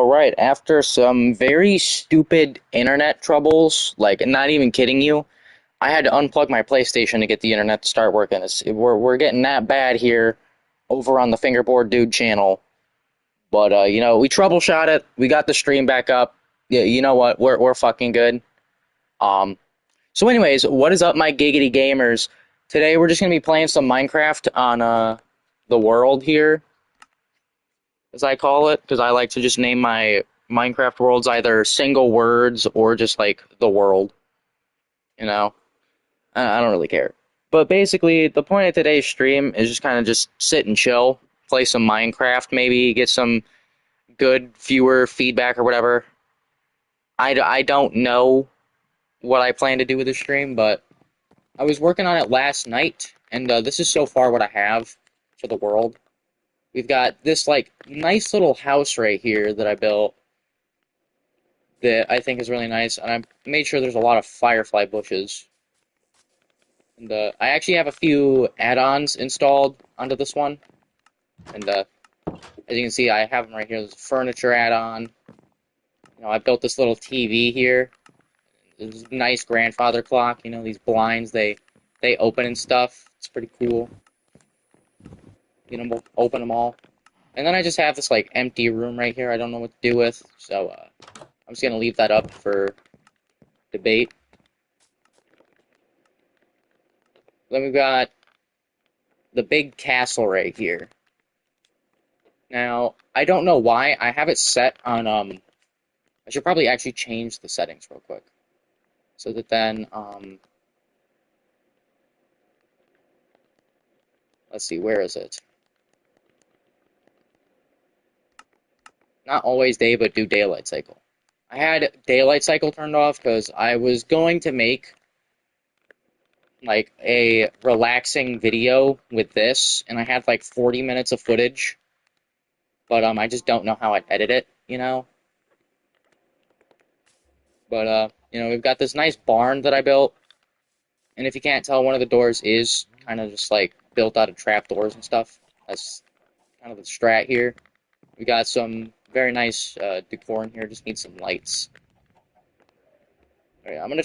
Alright, after some very stupid internet troubles, like not even kidding you, I had to unplug my PlayStation to get the internet to start working. We're getting that bad here over on the Fingerboard Dude channel. But we troubleshot it. We got the stream back up. Yeah, you know what? We're fucking good. Um, so anyways, what is up, my giggity gamers? Today we're just gonna be playing some Minecraft on the world here, as I call it, because I like to just name my Minecraft worlds either single words or just like the world. You know, I don't really care. But basically, the point of today's stream is just kind of just sit and chill, play some Minecraft, maybe get some good viewer feedback or whatever. I don't know what I plan to do with this stream, but I was working on it last night, and this is so far what I have for the world. We've got this like nice little house right here that I built that I think is really nice, and I made sure there's a lot of firefly bushes. And I actually have a few add-ons installed onto this one, and as you can see, I have them right here. There's a furniture add-on. I built this little TV here. This nice grandfather clock. These blinds they open and stuff. It's pretty cool. We'll open them all. And then I just have this like empty room right here. I don't know what to do with, so I'm just gonna leave that up for debate. Then we've got the big castle right here. Now, I don't know why. I have it set on, I should probably actually change the settings real quick. So that then, let's see, where is it? Not always day, but do daylight cycle. I had daylight cycle turned off because I was going to make like a relaxing video with this, and I had like 40 minutes of footage, but I just don't know how I'd edit it. But we've got this nice barn that I built, and if you can't tell, one of the doors is kind of just like built out of trap doors and stuff. That's kind of the strat here. We got some very nice decor in here. Just need some lights. All right, I'm gonna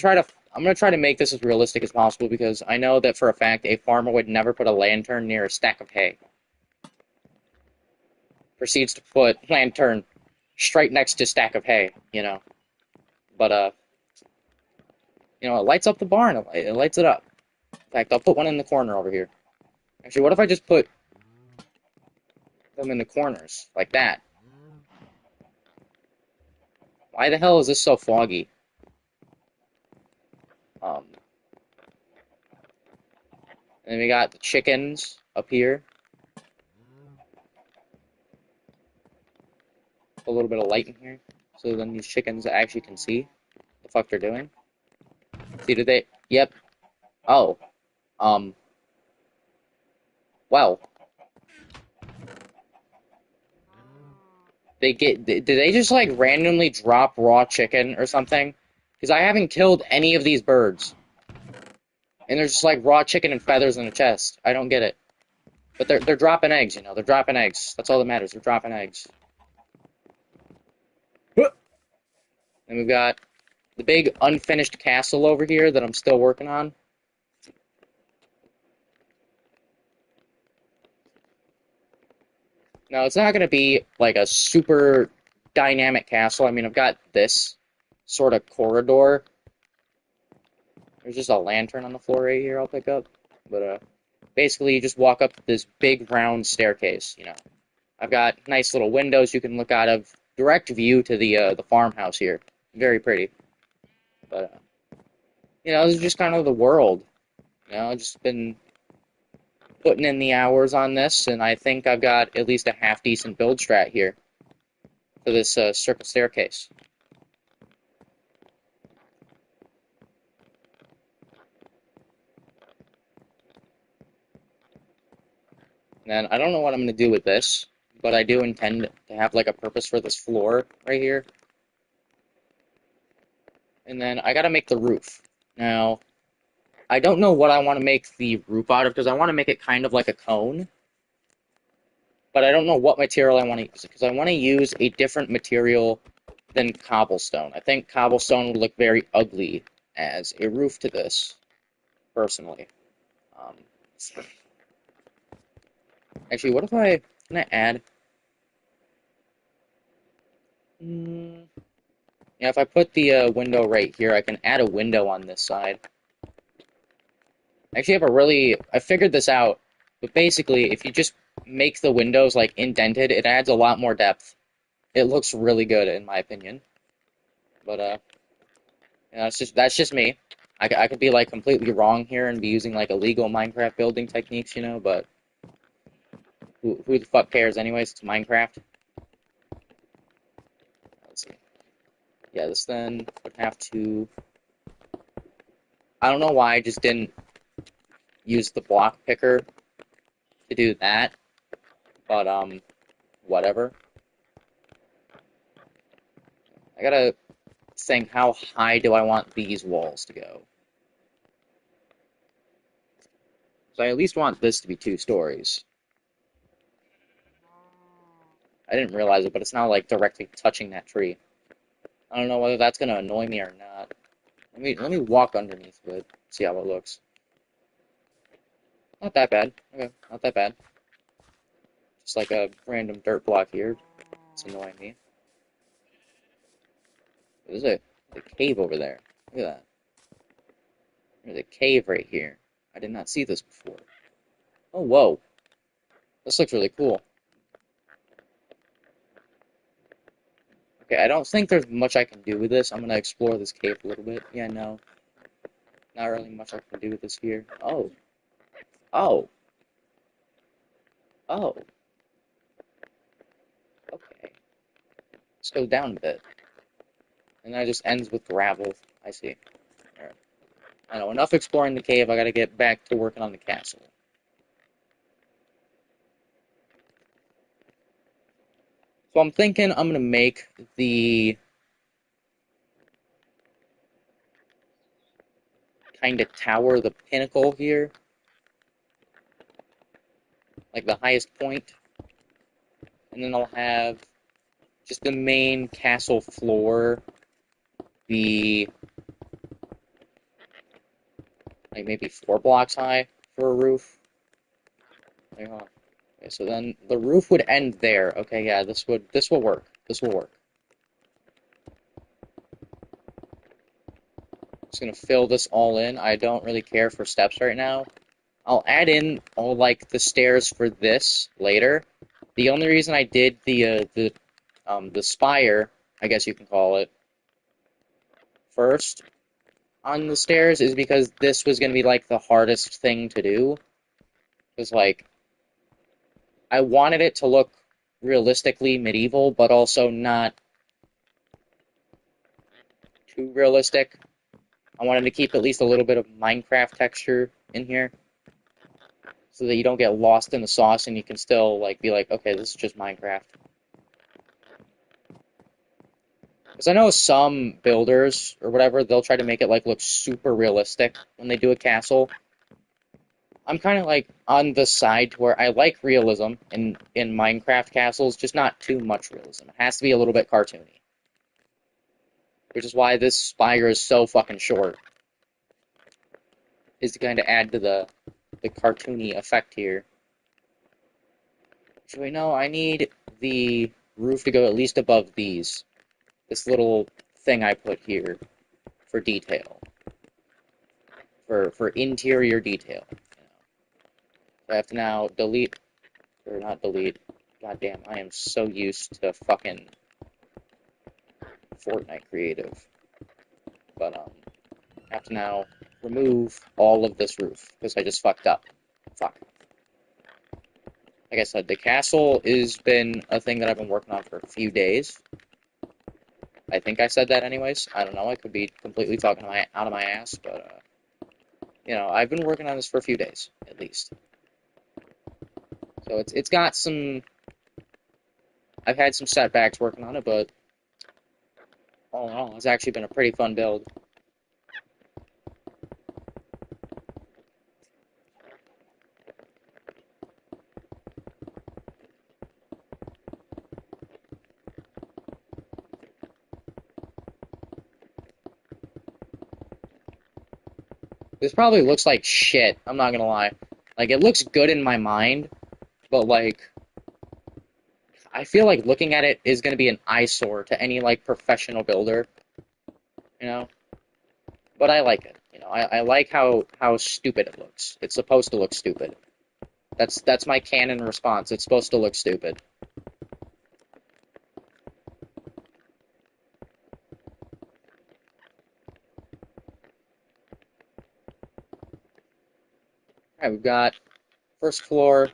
try to make this as realistic as possible because I know that for a fact a farmer would never put a lantern near a stack of hay. Proceeds to put lantern straight next to stack of hay. But it lights up the barn. It lights it up. In fact, I'll put one in the corner over here. Actually, what if I just put them in the corners like that? Why the hell is this so foggy? And then we got the chickens up here. A little bit of light in here, so then these chickens actually can see what the fuck they're doing. See, did they? Yep. Oh. Well. Did they just like randomly drop raw chicken or something? Because I haven't killed any of these birds. And there's just like raw chicken and feathers in the chest. I don't get it. But they're dropping eggs, They're dropping eggs. That's all that matters. They're dropping eggs. And we've got the big unfinished castle over here that I'm still working on. Now, it's not going to be like a super dynamic castle. I mean, I've got this sort of corridor. There's just a lantern on the floor right here I'll pick up. But basically, you just walk up this big round staircase, I've got nice little windows you can look out of. Direct view to the farmhouse here. Very pretty. But, this is just kind of the world. I've just been putting in the hours on this, and I think I've got at least a half-decent build strat here for this circle staircase. And then I don't know what I'm going to do with this, but I do intend to have like a purpose for this floor right here. And then I got to make the roof. Now, I don't know what I want to make the roof out of because I want to make it kind of like a cone. but I don't know what material I want to use because I want to use a different material than cobblestone. I think cobblestone would look very ugly as a roof to this, personally. Um, actually, what if can I add? Mm, yeah, if I put the window right here, I can add a window on this side. I actually have I figured this out, but basically, if you just make the windows like indented, it adds a lot more depth. It looks really good, in my opinion. But yeah, that's just me. I could be like completely wrong here and be using like illegal Minecraft building techniques, but who the fuck cares anyways? It's Minecraft. Let's see. Yeah, this then would have to. I don't know why I just didn't use the block picker to do that, but whatever. I gotta think, how high do I want these walls to go? So I at least want this to be 2 stories. I didn't realize it, but it's not like directly touching that tree. I don't know whether that's gonna annoy me or not. Let me walk underneath it, see how it looks. Not that bad. Okay, not that bad. Just like a random dirt block here. It's annoying me. There's a cave over there. Look at that. There's a cave right here. I did not see this before. Oh, whoa. This looks really cool. Okay, I don't think there's much I can do with this. I'm gonna explore this cave a little bit. Yeah, no. Not really much I can do with this here. Oh. Oh. Oh. Okay. Let's go down a bit. And that just ends with gravel. I see. Alright. I know, enough exploring the cave. I gotta get back to working on the castle. So I'm thinking I'm gonna make the kind of tower, the pinnacle here, like the highest point, and then I'll have just the main castle floor be like maybe 4 blocks high for a roof. Wait, hold on. Okay, so then the roof would end there. Okay, yeah, this will work. This will work. Just gonna fill this all in. I don't really care for steps right now. I'll add in all like the stairs for this later. The only reason I did the spire, I guess you can call it, first on the stairs is because this was gonna be like the hardest thing to do. Because like I wanted it to look realistically medieval, but also not too realistic. I wanted to keep at least a little bit of Minecraft texture in here, so that you don't get lost in the sauce and you can still like be like, okay, this is just Minecraft. Because I know some builders or whatever, they'll try to make it like look super realistic when they do a castle. I'm kind of like on the side to where I like realism in Minecraft castles, just not too much realism. It has to be a little bit cartoony, which is why this spire is so fucking short. Is to kind of add to the cartoony effect here. So we know I need the roof to go at least above these. This little thing I put here for detail, for interior detail. So I have to now delete, or not delete. Goddamn, I am so used to fucking Fortnite creative. But I have to now remove all of this roof because I just fucked up. Fuck. Like I said, the castle has been a thing that I've been working on for a few days. I think I said that anyways. I don't know. I could be completely talking out of my ass, but I've been working on this for a few days at least. So it's got some. I've had some setbacks working on it, but all in all, it's actually been a pretty fun build. This probably looks like shit, I'm not gonna lie. Like, it looks good in my mind, but, like, I feel like looking at it is gonna be an eyesore to any, like, professional builder, you know? But I like it. I like how stupid it looks. It's supposed to look stupid. That's my canon response. It's supposed to look stupid. Alright, we've got first floor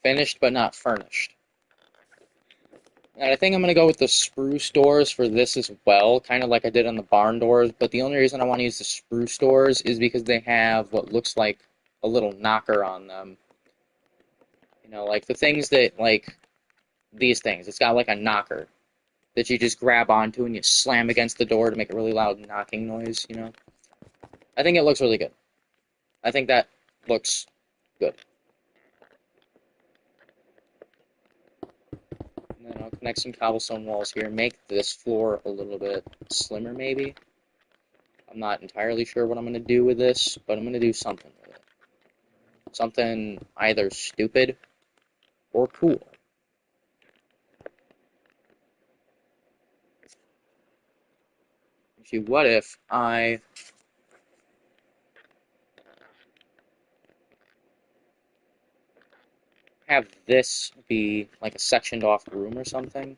finished but not furnished. And I think I'm gonna go with the spruce doors for this as well, kind of like I did on the barn doors, but the only reason I want to use the spruce doors is because they have what looks like a little knocker on them. Like the things that, like, these things. It's got like a knocker that you just grab onto and you slam against the door to make a really loud knocking noise. I think it looks really good. I think that looks good. And then I'll connect some cobblestone walls here, make this floor a little bit slimmer maybe. I'm not entirely sure what I'm going to do with this, but I'm going to do something with it. Something either stupid or cool. Actually, what if I have this be like a sectioned off room or something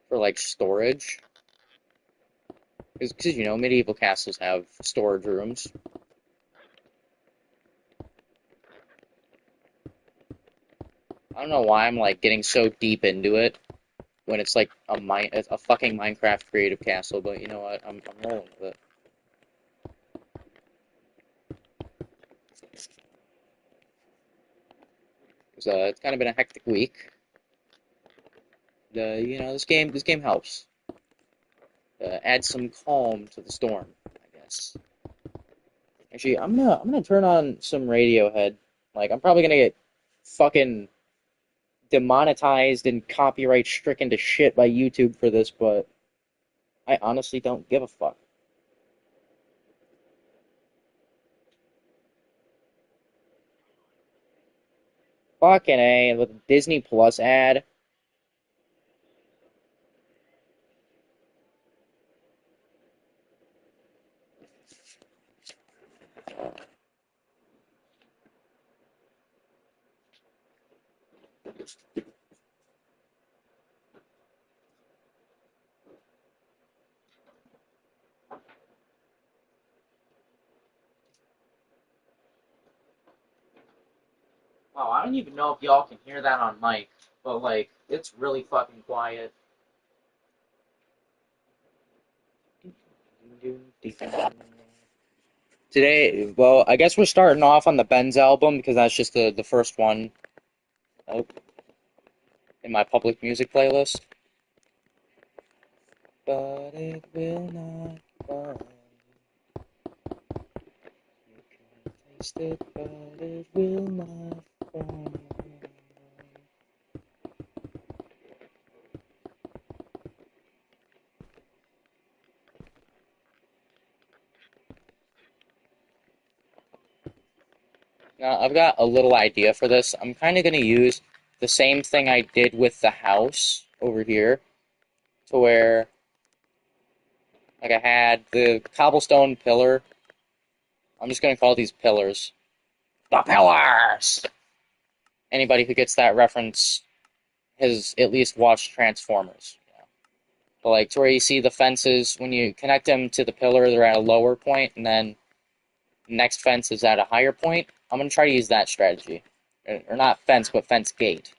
for like storage? Because medieval castles have storage rooms. I don't know why I'm like getting so deep into it when it's like a fucking Minecraft creative castle, but you know what? I'm rolling with it. It's kind of been a hectic week. This game helps. Add some calm to the storm, I guess. Actually, I'm gonna turn on some Radiohead. Like, I'm probably gonna get fucking demonetized and copyright stricken to shit by YouTube for this, but I honestly don't give a fuck. Fucking A, with a Disney Plus ad. Wow, I don't even know if y'all can hear that on mic, but like, it's really fucking quiet. Today, well, I guess we're starting off on the Benz album because that's just the first one in my public music playlist. But it will not burn. You can taste it, but it will not burn. Now, I've got a little idea for this. I'm kind of going to use the same thing I did with the house over here, to where, like, I had the cobblestone pillar. I'm just going to call these pillars. The pillars! Anybody who gets that reference has at least watched Transformers. But, like, to where you see the fences, when you connect them to the pillar, they're at a lower point, and then the next fence is at a higher point. I'm going to try to use that strategy. Or not fence, but fence gate.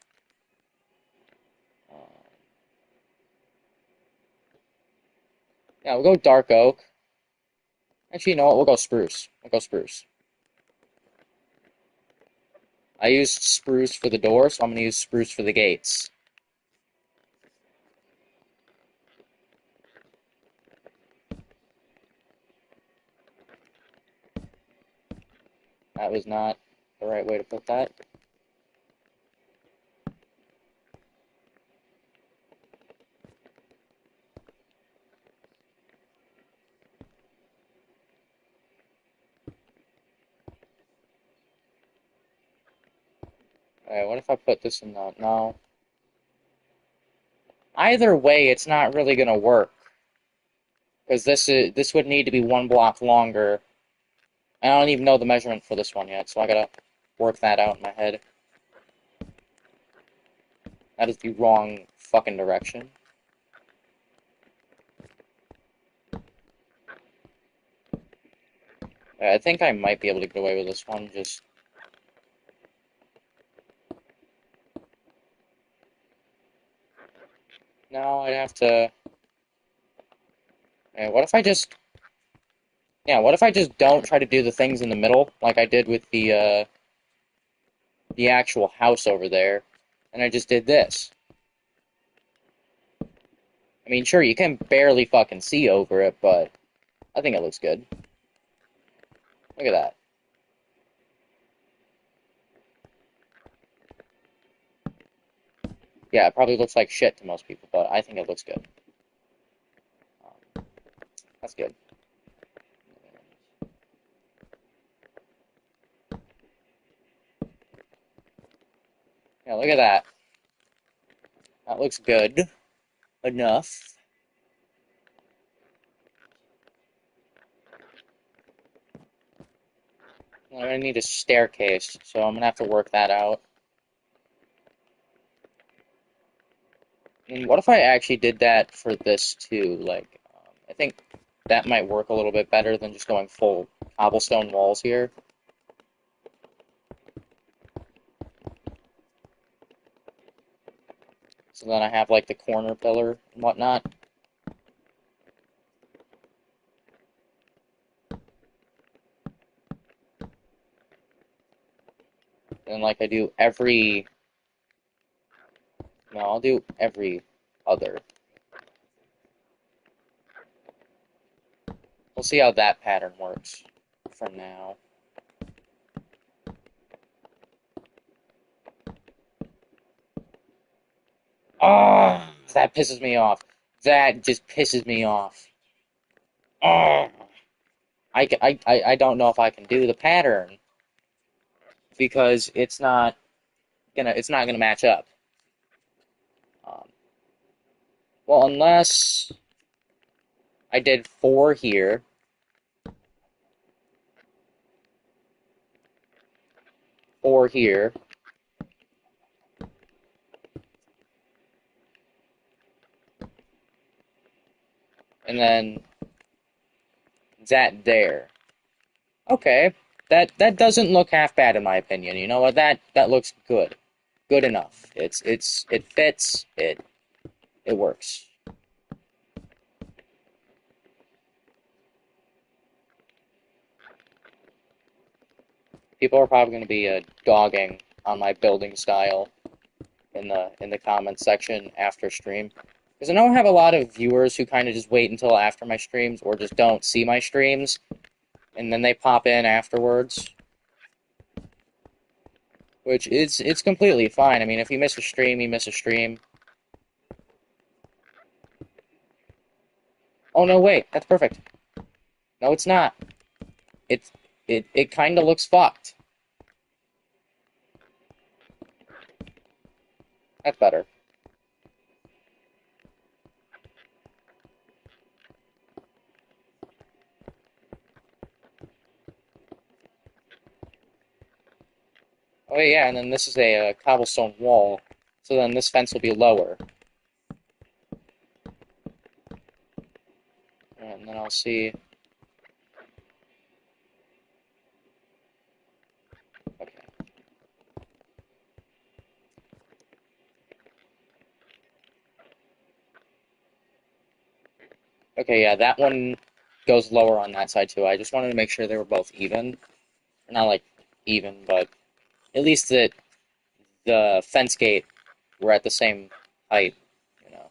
Yeah, we'll go dark oak. Actually, you know what? We'll go spruce. We'll go spruce. I used spruce for the door, so I'm going to use spruce for the gates. That was not the right way to put that. Alright, what if I put this in the... No. Either way, it's not really gonna work. Because this would need to be one block longer. I don't even know the measurement for this one yet, so I gotta work that out in my head. That is the wrong fucking direction. I think I might be able to get away with this one, just... No, I'd have to... What if I just... Yeah, what if I just don't try to do the things in the middle, like I did with the actual house over there, and I just did this? I mean, sure, you can barely fucking see over it, but I think it looks good. Look at that. Yeah, it probably looks like shit to most people, but I think it looks good. That's good. Yeah, look at that. That looks good enough. I'm gonna need a staircase, so I'm gonna have to work that out. And what if I actually did that for this too? Like, I think that might work a little bit better than just going full cobblestone walls here. So then I have like the corner pillar and whatnot. And like I do every... No, I'll do every other. We'll see how that pattern works for now. Oh, that pisses me off. That just pisses me off. Oh, I don't know if I can do the pattern because it's not gonna match up. Um, well, unless I did 4 here, 4 here, and then that there. Okay, that doesn't look half bad in my opinion. You know what? That looks good, good enough. It fits. It works. People are probably going to be dogging on my building style in the comments section after stream, because I know I have a lot of viewers who kind of just wait until after my streams or just don't see my streams and then they pop in afterwards, which it's completely fine. I mean, if you miss a stream, you miss a stream. Oh no, wait, that's perfect. No, it's not. It's it kind of looks fucked. That's better. Oh yeah, and then this is a cobblestone wall, so then this fence will be lower. And then I'll see. Okay. Okay, yeah, that one goes lower on that side too. I just wanted to make sure they were both even. Not like even, but at least that the fence gate were at the same height, you know.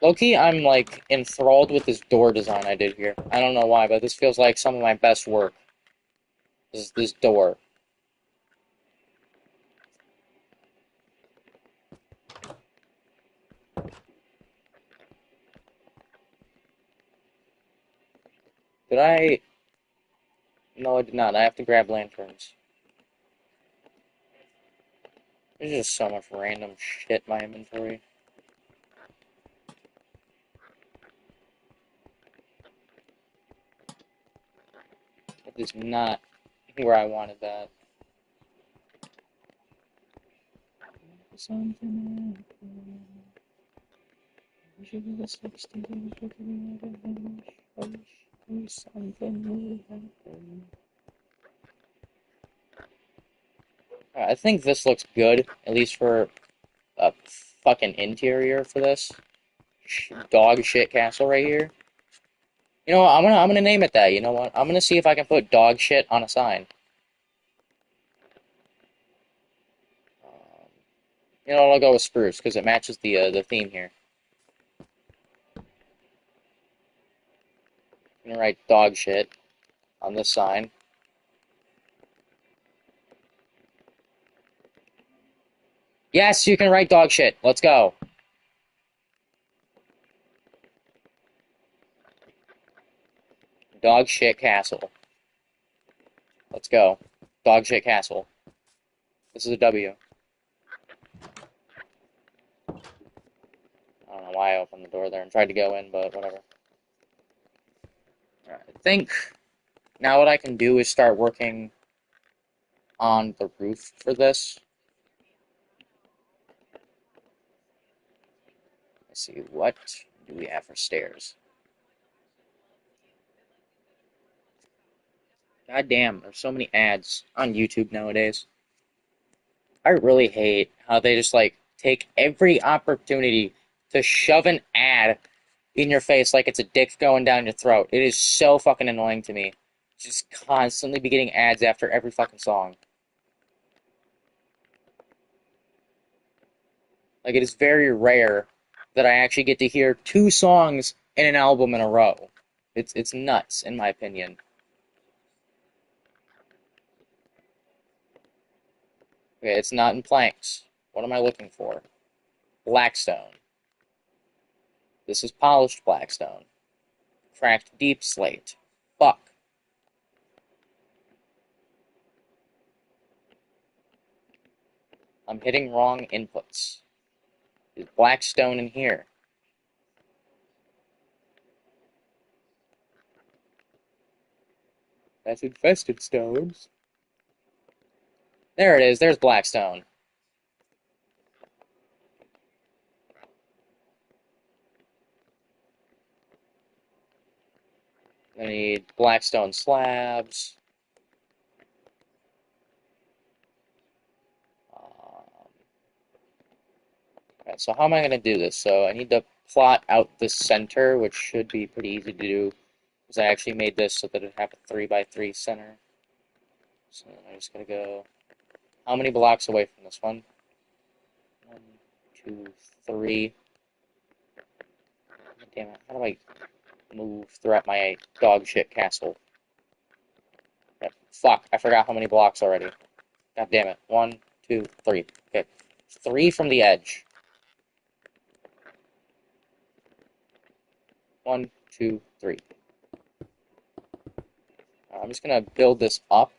Low-key, I'm like enthralled with this door design I did here. I don't know why, but this feels like some of my best work. This door. Did I? No, I did not. I have to grab lanterns. There's just so much random shit in my inventory. It is not where I wanted that. Something I think this looks good, at least for a fucking interior for this dog shit castle right here. You know what? I'm gonna name it that. You know what? I'm gonna see if I can put dog shit on a sign. Um, you know, I'll go with spruce because it matches the theme here. I'm gonna write dog shit on this sign. Yes, you can write dog shit. Let's go. Dog shit castle. Let's go. Dog shit castle. This is a W. I don't know why I opened the door there and tried to go in, but whatever. Alright, I think now what I can do is start working on the roof for this. Let's see, what do we have for stairs? God damn, there's so many ads on YouTube nowadays. I really hate how they just like take every opportunity to shove an ad in your face like it's a dick going down your throat. It is so fucking annoying to me. Just constantly be getting ads after every fucking song. Like, it is very rare that I actually get to hear two songs in an album in a row. It's nuts, in my opinion. Okay, it's not in planks. What am I looking for? Blackstone. This is polished blackstone. Cracked deep slate. Fuck. I'm hitting wrong inputs. Is blackstone in here? That's infested stones. There it is. There's blackstone. I need blackstone slabs. Alright, so how am I going to do this? So I need to plot out the center, which should be pretty easy to do, because I actually made this so that it have a 3x3 center. So I'm just going to go, how many blocks away from this one? 1, 2, 3. Damn it, how do I move throughout my dog shit castle? Fuck, I forgot how many blocks already. God damn it. 1, 2, 3. Okay, 3 from the edge. 1, 2, 3. I'm just going to build this up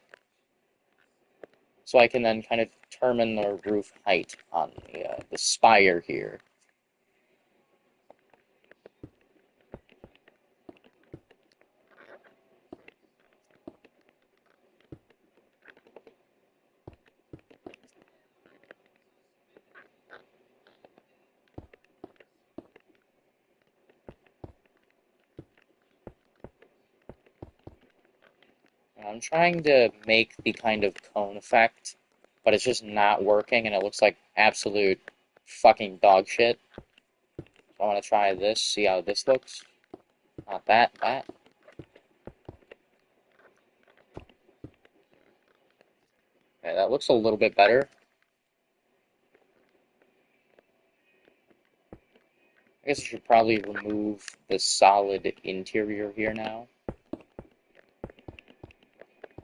so I can then kind of determine the roof height on the spire here. I'm trying to make the kind of cone effect, but it's just not working, and it looks like absolute fucking dog shit. So I want to try this, see how this looks. Not that, that. Okay, that looks a little bit better. I guess I should probably remove the solid interior here now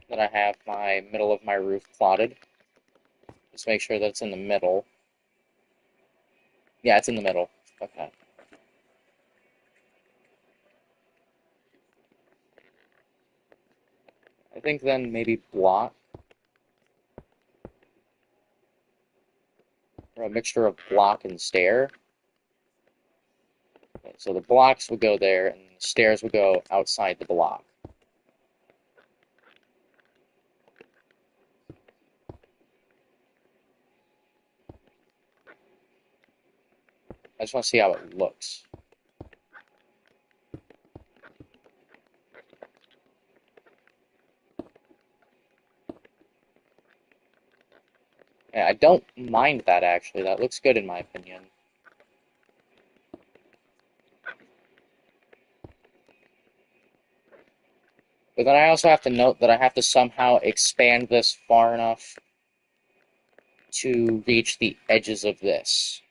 that I have my middle of my roof plotted. Just make sure that it's in the middle. Yeah, it's in the middle. Okay. I think then maybe block, or a mixture of block and stair. Okay, so the blocks would go there, and the stairs would go outside the block. I just want to see how it looks. Yeah, I don't mind that, actually. That looks good in my opinion. But then I also have to note that I have to somehow expand this far enough to reach the edges of this.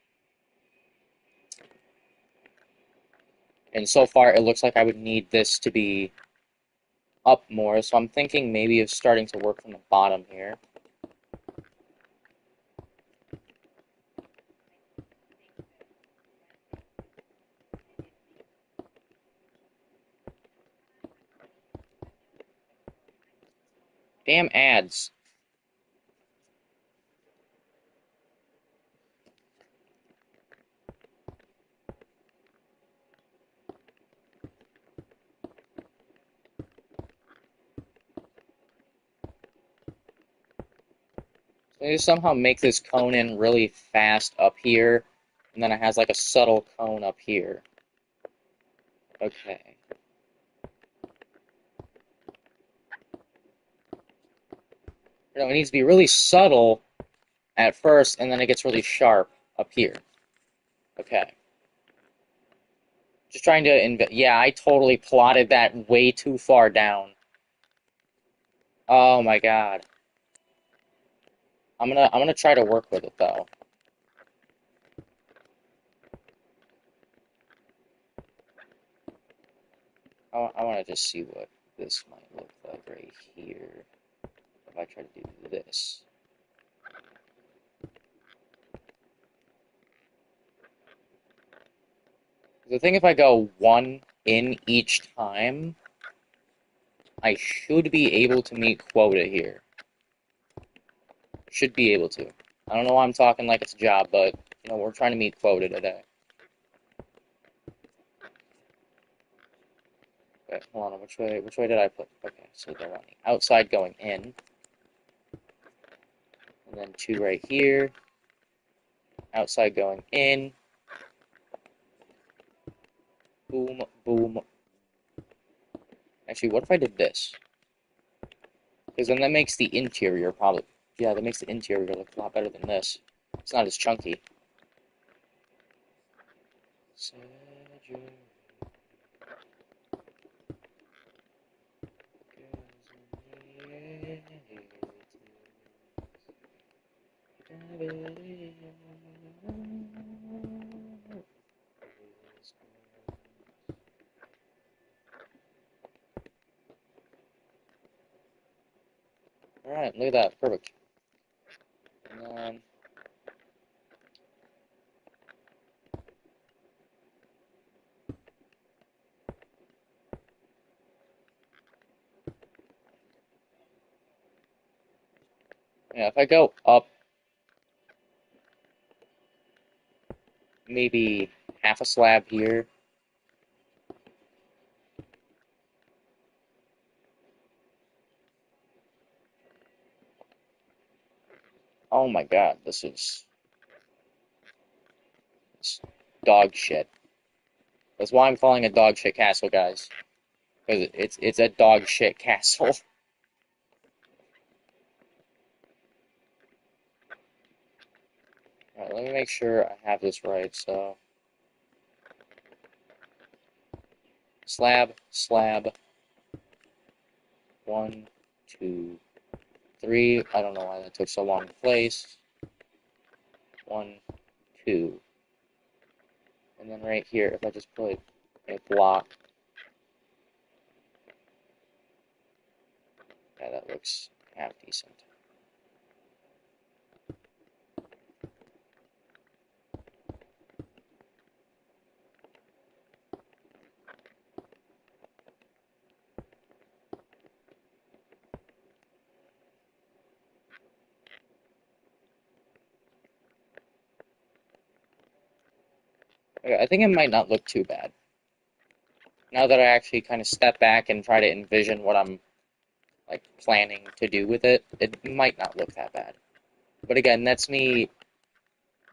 And so far, it looks like I would need this to be up more, so I'm thinking maybe of starting to work from the bottom here. Damn ads. So I just somehow make this cone in really fast up here, and then it has like a subtle cone up here. Okay. You know, it needs to be really subtle at first, and then it gets really sharp up here. Okay. Just trying to yeah, I totally plotted that way too far down. Oh my god. I'm gonna try to work with it though. I want to just see what this might look like right here if I try to do this. The thing, if I go one in each time, I should be able to meet quota here. Should be able to. I don't know why I'm talking like it's a job, but you know, we're trying to meet quota today. Okay, hold on, which way did I put? Okay, so they're on the outside going in. And then two right here. Outside going in. Boom, boom. Actually, what if I did this? Because then that makes the interior probably, yeah, that makes the interior look a lot better than this. It's not as chunky. Alright, look at that, perfect. And then yeah, if I go up maybe half a slab here. Oh my god, this is dog shit. That's why I'm calling it dog shit castle, guys. Because it's a dog shit castle. Alright, let me make sure I have this right, so slab, slab, 1, 2, 3. I don't know why that took so long to place. 1, 2. And then right here, if I just put a block, yeah, that looks half decent. Okay, I think it might not look too bad. Now that I actually kind of step back and try to envision what I'm like planning to do with it, it might not look that bad. But again, that's me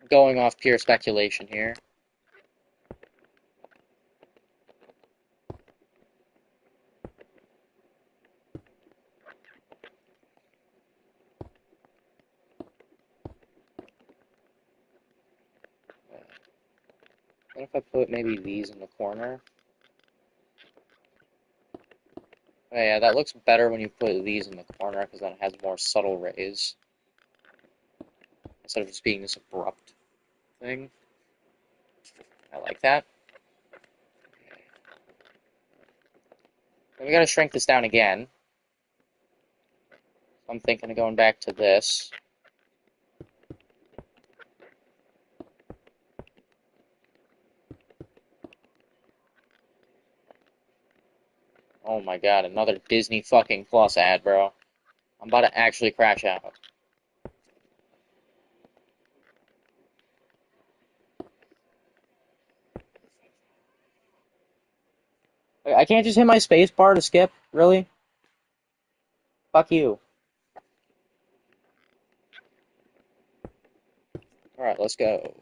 going off pure speculation here. What if I put maybe these in the corner? Oh yeah, that looks better when you put these in the corner because then it has more subtle rays instead of just being this abrupt thing. I like that. Then we gotta shrink this down again. I'm thinking of going back to this. Oh my god, another Disney fucking Plus ad, bro. I'm about to actually crash out. Like, I can't just hit my space bar to skip? Really? Fuck you. Alright, let's go.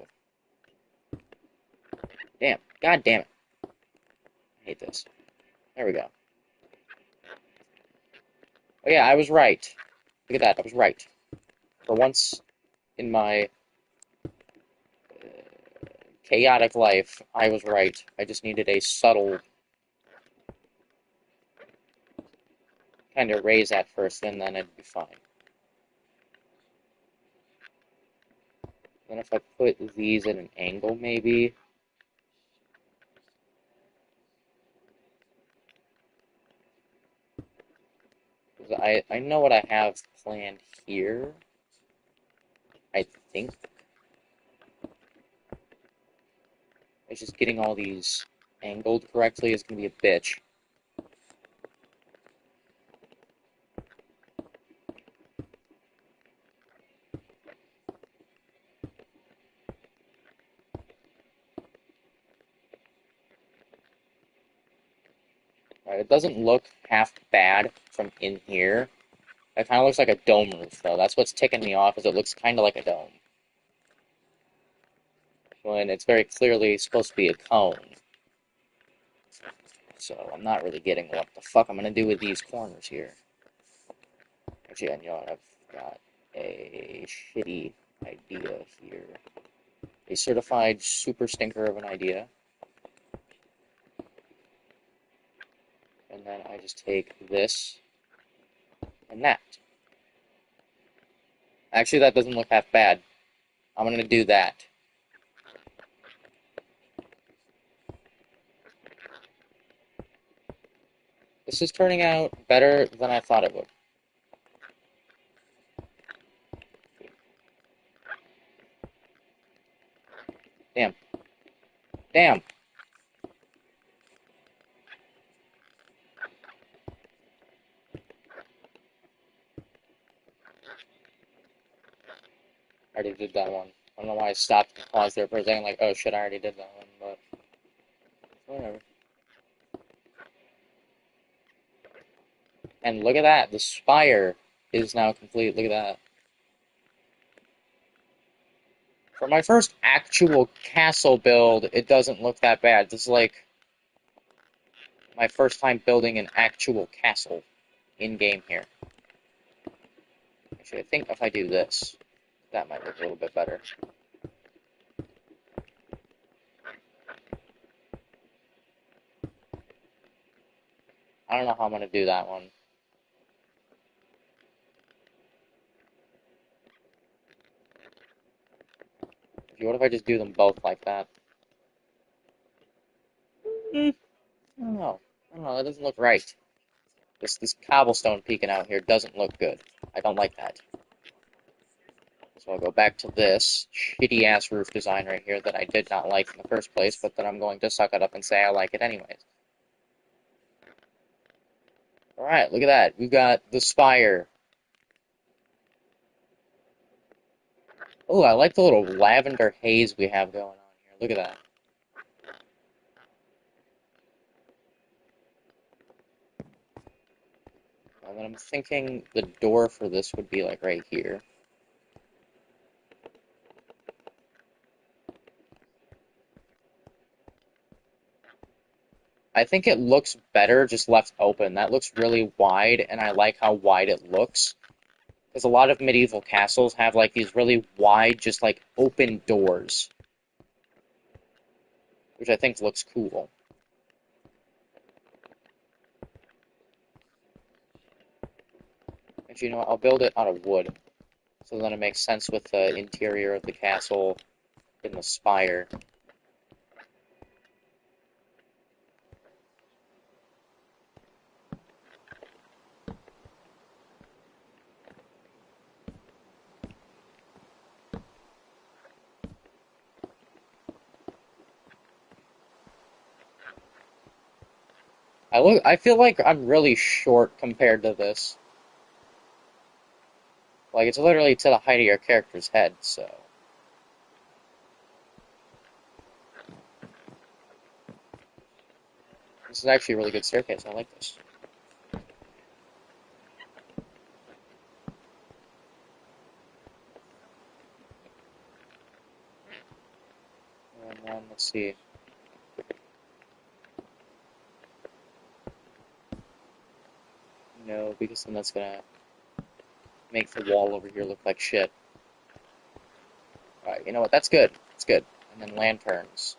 Damn. God damn it. I hate this. There we go. Oh yeah, I was right. Look at that, I was right. For once in my chaotic life, I was right. I just needed a subtle kind of raise at first, and then it'd be fine. Then if I put these at an angle, maybe. Because I know what I have planned here. I think. It's just getting all these angled correctly is going to be a bitch. Right, it doesn't look half bad from in here. It kind of looks like a dome roof, though. That's what's ticking me off, is it looks kind of like a dome. When it's very clearly supposed to be a cone. So I'm not really getting what the fuck I'm going to do with these corners here. Actually, you know what? I've got a shitty idea here. A certified super stinker of an idea. And then I just take this and that. Actually, that doesn't look half bad. I'm going to do that. This is turning out better than I thought it would. Damn. Damn. I already did that one. I don't know why I stopped and paused there for a second, like, oh shit, I already did that one, but whatever. And look at that, the spire is now complete. Look at that. For my first actual castle build, it doesn't look that bad. This is like my first time building an actual castle in-game here. Actually, I think if I do this, that might look a little bit better. I don't know how I'm going to do that one. What if I just do them both like that? I don't know. I don't know, that doesn't look right. This cobblestone peeking out here doesn't look good. I don't like that. So I'll go back to this shitty-ass roof design right here that I did not like in the first place, but that I'm going to suck it up and say I like it anyways. Alright, look at that. We've got the spire. Oh, I like the little lavender haze we have going on here. Look at that. And then I'm thinking the door for this would be like right here. I think it looks better just left open. That looks really wide, and I like how wide it looks. Because a lot of medieval castles have like these really wide, just like open doors, which I think looks cool. Actually, you know what? I'll build it out of wood, so then it makes sense with the interior of the castle in the spire. I feel like I'm really short compared to this. Like, it's literally to the height of your character's head, so. This is actually a really good staircase. I like this. And then, let's see. No, because then that's gonna make the wall over here look like shit. Alright, you know what? That's good. That's good. And then lanterns.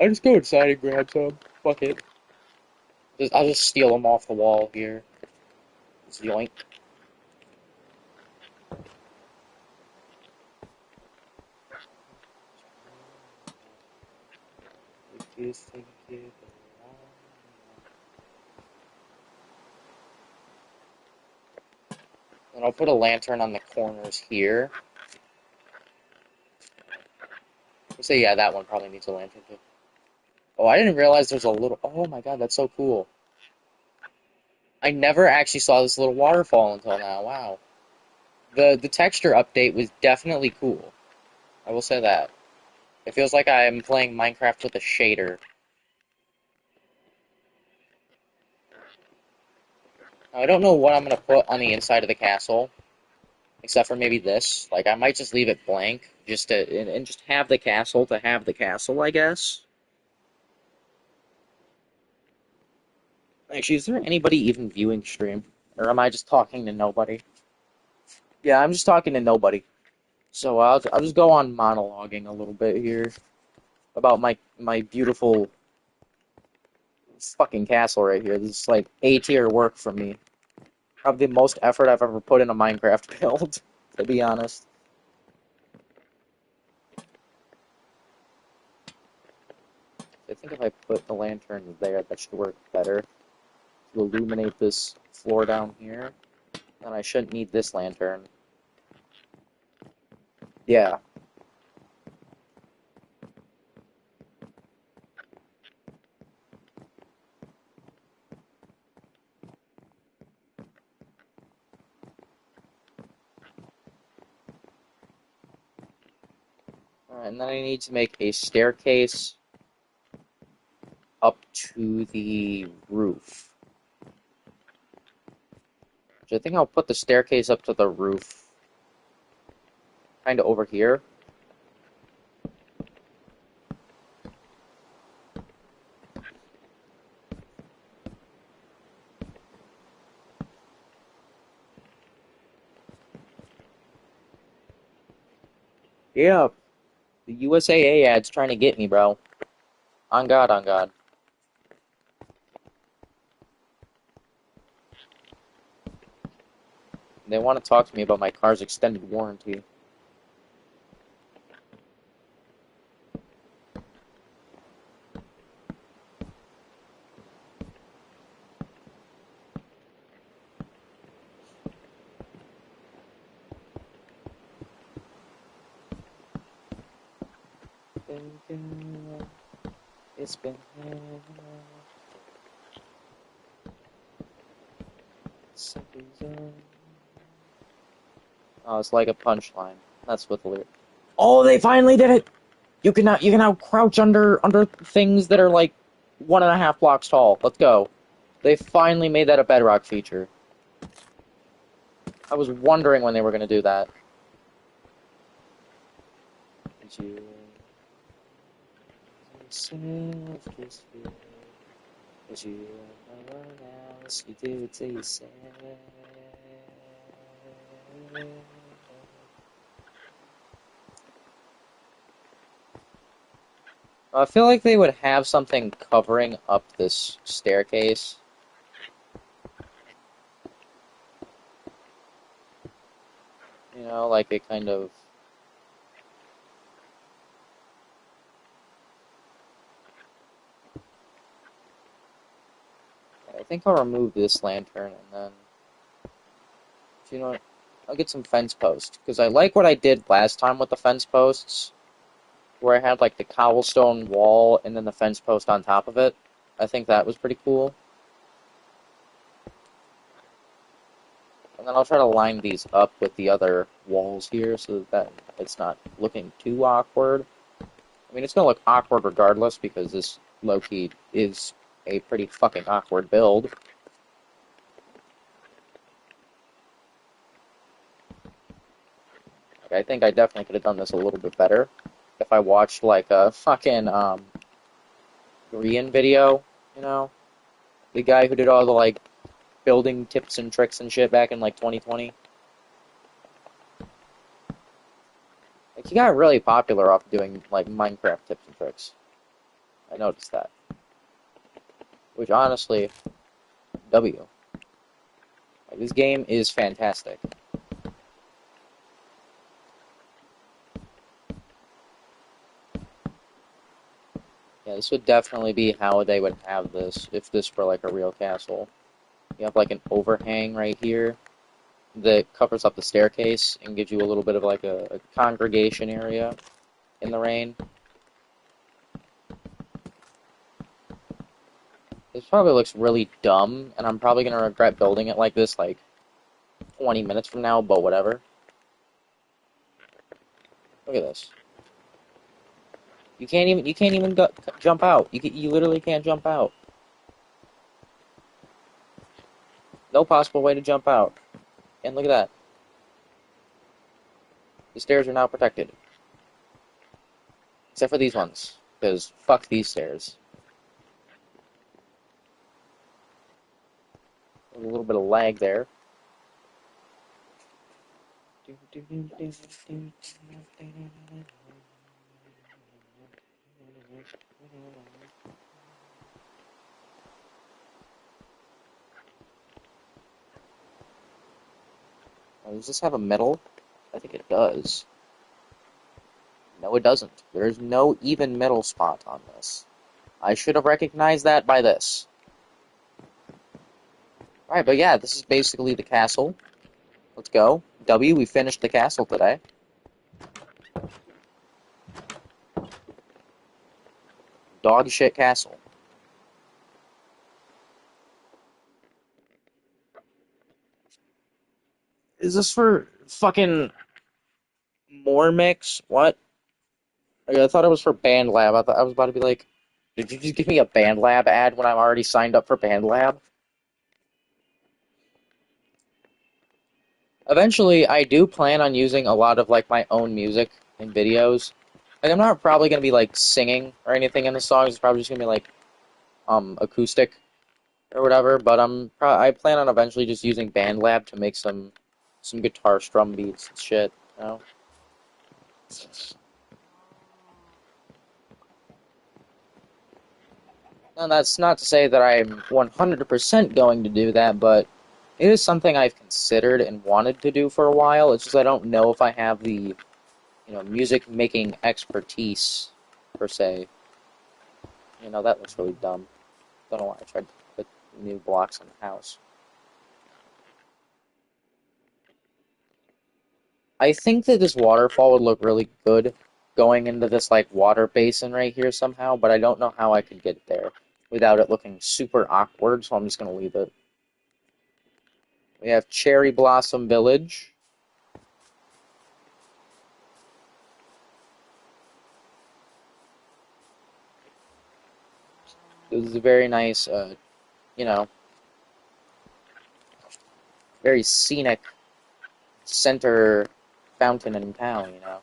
I'll just go inside and grab some. Fuck it. I'll just steal them off the wall here. Just yoink. If you think it belongs. And I'll put a lantern on the corners here. So yeah, that one probably needs a lantern too. Oh, I didn't realize there's a little... Oh my god, that's so cool. I never actually saw this little waterfall until now. Wow. The texture update was definitely cool. I will say that. It feels like I'm playing Minecraft with a shader. Now, I don't know what I'm going to put on the inside of the castle, except for maybe this. Like, I might just leave it blank, just to, and just have the castle to have the castle, I guess. Actually, is there anybody even viewing stream? Or am I just talking to nobody? Yeah, I'm just talking to nobody. So I'll just go on monologuing a little bit here about my beautiful fucking castle right here. This is like A tier work for me. Probably the most effort I've ever put in a Minecraft build, to be honest. I think if I put the lantern there, that should work better to illuminate this floor down here. Then I shouldn't need this lantern. Yeah. Alright, and then I need to make a staircase up to the roof. So I think I'll put the staircase up to the roof. Kind of over here. Yeah, the USAA ad's trying to get me, bro. On God, on God. They want to talk to me about my car's extended warranty. It's been oh, it's like a punchline. That's what the lyric. Oh, they finally did it! You can now crouch under things that are like 1.5 blocks tall. Let's go. They finally made that a Bedrock feature. I was wondering when they were going to do that. Did you yourself kiss you? Did you no one else you do it to yourself? I feel like they would have something covering up this staircase. You know, like a kind of... I think I'll remove this lantern and then... You know what? I'll get some fence posts. Because I like what I did last time with the fence posts, where I had like the cobblestone wall and then the fence post on top of it. I think that was pretty cool. And then I'll try to line these up with the other walls here so that it's not looking too awkward. I mean, it's going to look awkward regardless because this low-key is a pretty fucking awkward build. Like, I think I definitely could have done this a little bit better if I watched like a fucking Korean video, you know? The guy who did all the like building tips and tricks and shit back in like 2020. Like, he got really popular off doing like Minecraft tips and tricks. I noticed that. Which honestly, W. Like, this game is fantastic. Yeah, this would definitely be how they would have this if this were like a real castle. You have like an overhang right here that covers up the staircase and gives you a little bit of like a congregation area in the rain. This probably looks really dumb, and I'm probably gonna regret building it like this like 20 minutes from now, but whatever. Look at this. You can't even jump out. You literally can't jump out. No possible way to jump out. And look at that. The stairs are now protected. Except for these ones. Because fuck these stairs. A little bit of lag there. Does this have a middle? I think it does. No, it doesn't. There's no even middle spot on this. I should have recognized that by this. Alright, but yeah, this is basically the castle. Let's go. W, we finished the castle today. Dog shit castle. Is this for fucking more mix? What? I thought it was for Band Lab. I thought I was about to be like, did you just give me a Band Lab ad when I'm already signed up for Band Lab? Eventually, I do plan on using a lot of like my own music in videos. Like, I'm not probably gonna be like singing or anything in the songs. It's probably just gonna be like acoustic or whatever. But I plan on eventually just using BandLab to make some guitar strum beats and shit. You know? And that's not to say that I'm 100% going to do that, but it is something I've considered and wanted to do for a while. It's just I don't know if I have the, music making expertise per se. You know, that looks really dumb. Don't know why I tried to put new blocks in the house. I think that this waterfall would look really good going into this like water basin right here somehow, but I don't know how I could get there without it looking super awkward, so I'm just gonna leave it. We have Cherry Blossom Village. This is a very nice, you know, very scenic center fountain in town, you know.